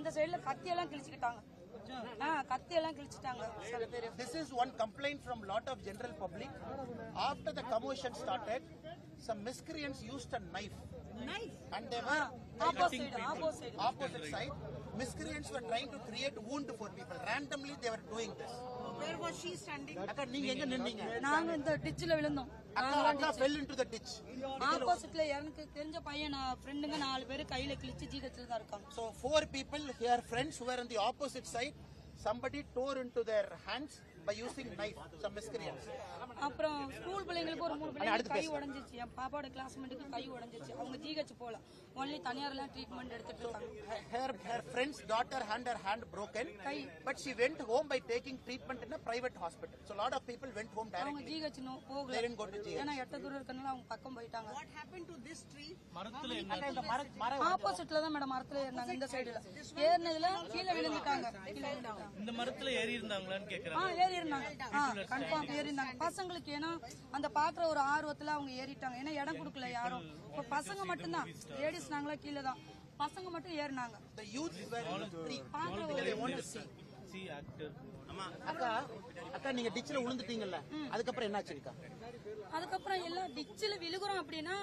அந்த சைடுல கத்தியெல்லாம் கிழிச்சுக்கிட்டாங்க. கத்தியெல்லாம் கிழிச்சிட்டாங்க சில பேர். This is one complaint from lot of general public. After the commotion started, some miscreants used a knife. And they were opposite side. Miscreants were trying to create wound for people. Randomly they were doing this. Where was she standing? Akka நீங்க எங்க நின்னீங்க? நாங்க இந்த டிட்ச்ல விழுந்தோம். Akka fell into the ditch. ஆப்போசிட்ல எனக்கு தெரிஞ்ச பையன் ஃப்ரெண்டுங்க 4 பேர் கையில கிழிச்சு ஜிஹெச்ல தான் இருக்காங்க. So 4 people here, friends who were on the opposite side, somebody tore into their hands by using knife, some miscreants. அப்புறம் ஸ்கூல் பிள்ளைங்களுக்கு ஒரு 3 பிள்ளைங்க கை உடைஞ்சிச்சு. என் பாப்பாவோட கிளாஸ்மேட்டுக்கு கை உடைஞ்சிச்சு. அவங்க ஜிஹெச் போல ஒன்லி தனியார்ல ட்ரீட்மெண்ட் எடுத்துட்டு இருக்காங்க. Her friend's daughter had her hand broken, but she went home by taking treatment in a private hospital. So a lot of people went home directly. அவங்க ஜிஹெச் போகல. They didn't go to GH. ஏன்னா எட்ட தூரம் இருக்கனால அவங்க பக்கம் போயிட்டாங்க. What happened to this tree? ஆப்போசிட்ல தான் மேடம் மரத்துல ஏறினாங்க. இந்த சைடுல ஏறினதுல கீழே விழுந்துட்டாங்க. இந்த மரத்துல ஏறி இருந்தாங்களான்னு கேக்குறாங்க. ஏறி இருந்தாங்க. கன்ஃபார்ம் ஏறி இருந்தாங்க. பசங்களுக்கு ஏன்னா அந்த பாக்குற ஒரு ஆர்வத்துல அவங்க ஏறிட்டாங்க. ஏன்னா இடம் கொடுக்கல யாரும். இப்ப பசங்க மட்டும்தான் லேடிஸ் நாங்களா கீழே தான். பசங்க மட்டும் ஏறினாங்க. The youth were in the tree. They want to see actor. அக்கா நீங்க டிச்ல விழுந்துட்டீங்கல்ல, அதுக்கப்புறம் என்னாச்சு? அதுக்கப்புறம் எல்லாம் டிச்சில விழுகுறோம் அப்படின்னா